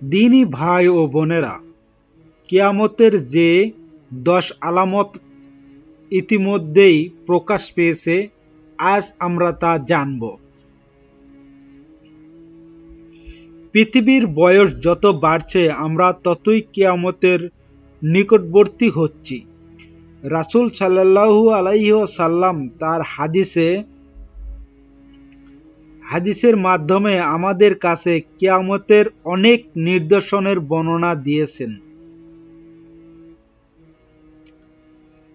দিনী ভাই ও বোনেরা, কিয়ামতের যে 10 আলামত ইতিমধ্যেই প্রকাশ পেয়েছে, আজ আমরা তা জানব। পৃথিবীর বয়স যত বাড়ছে আমরা ততই কিয়ামতের নিকটবর্তী হচ্ছি। রাসূল সাল্লাল্লাহু আলাইহি ওয়াসাল্লাম তার হাদিসের মাধ্যমে আমাদের কাছে কিয়ামতের অনেক নিদর্শনের বর্ণনা দিয়েছেন।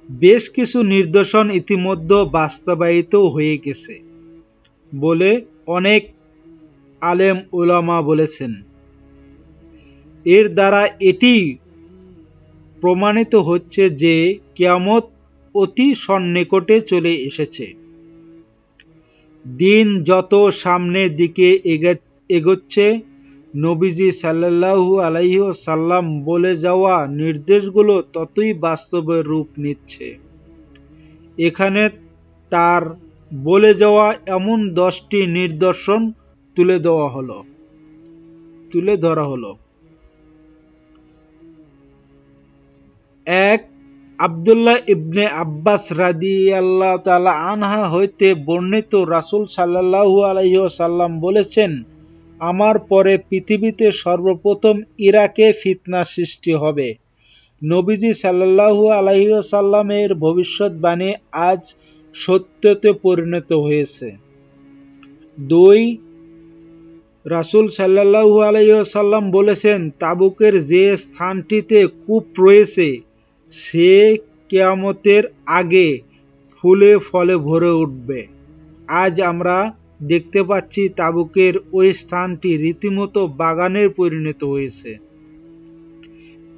বেশ কিছু নিদর্শন ইতিমধ্যে বাস্তবায়িত হয়ে গেছে বলে অনেক আলেম উলামা বলেছেন। এর দ্বারা এটি প্রমাণিত হচ্ছে যে কিয়ামত অতি সন্নিকটে চলে এসেছে। দিন যত সামনের দিকে এগোচ্ছে, নবীজি সাল্লাল্লাহু আলাইহি ওয়াসাল্লাম বলে যাওয়া নির্দেশগুলো ততই বাস্তবে রূপ নিচ্ছে। এখানে তার বলে যাওয়া এমন 10টি নিদর্শন তুলে ধরা হলো। 1, আব্দুল্লাহ ইবনে আব্বাস রাদিয়াল্লাহু তাআলা আনহা হইতে বর্ণিত, রাসূল সাল্লাল্লাহু আলাইহি ওয়াসাল্লাম বলেছেন, আমার পরে পৃথিবীতে সর্বপ্রথম ইরাকে ফিতনা সৃষ্টি হবে। নবীজি সাল্লাল্লাহু আলাইহি ওয়াসাল্লামের ভবিষ্যৎবাণী আজ সত্যতে পরিণত হয়েছে। 2, রাসূল সাল্লাল্লাহু আলাইহি ওয়াসাল্লাম বলেছেন, তাবুকের যে স্থানটিতে কূপ রয়েছে সে কিয়ামতের আগে ফুলে ফলে ভরে উঠবে। আজ আমরা দেখতে পাচ্ছি তাবুকের ওই স্থানটি রীতিমতো বাগানে পরিণত হয়েছে।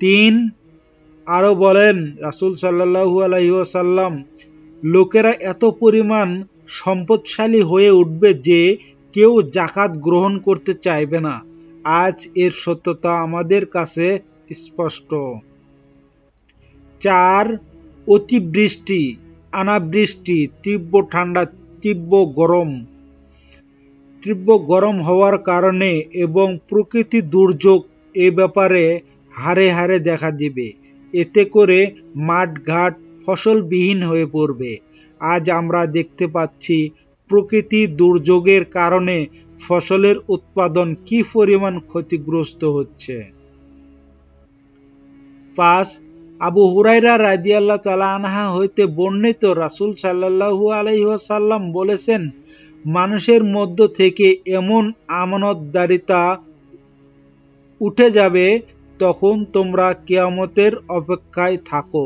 3, আরো বলেন রাসূল সাল্লাল্লাহু আলাইহি ওয়াসাল্লাম, লোকেরা এত পরিমাণ সম্পদশালী হয়ে উঠবে যে কেউ যাকাত গ্রহণ করতে চাইবে না। আজ এর সত্যতা আমাদের কাছে স্পষ্ট। 4, অতিবৃষ্টি, অনাবৃষ্টি, তীব্র ঠান্ডা, তীব্র গরম হওয়ার কারণে এবং প্রকৃতি দুর্যোগ এ ব্যাপারে হারে হারে দেখা দিবে। এতে করে মাঠঘাট ফসলবিহীন হয়ে পড়বে। আজ আমরা দেখতে পাচ্ছি প্রকৃতি দুর্যোগের কারণে ফসলের উৎপাদন কি পরিমাণ ক্ষতিগ্রস্ত হচ্ছে। 5, আবু হুরায়রা রাদিয়াল্লাহু তাআলা আনহা হইতে বর্ণিত, রাসূল সাল্লাল্লাহু আলাইহি ওয়াসাল্লাম বলেছেন, মানুষের মধ্য থেকে এমন আমানতদারিতা উঠে যাবে তখন তোমরা কিয়ামতের অপেক্ষায় থাকো।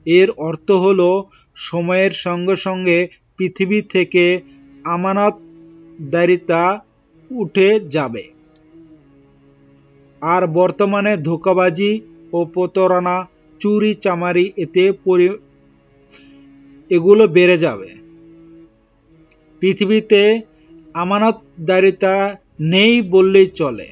এর অর্থ হলো সময়ের সঙ্গে সঙ্গে পৃথিবী থেকে আমানতদারিতা উঠে যাবে। আর বর্তমানে ধোঁকাবাজি ও প্রতারণা, চুরি চামারি এগুলো বেড়ে যাবে। পৃথিবীতে আমানতদারিতা নেই বললেই চলে।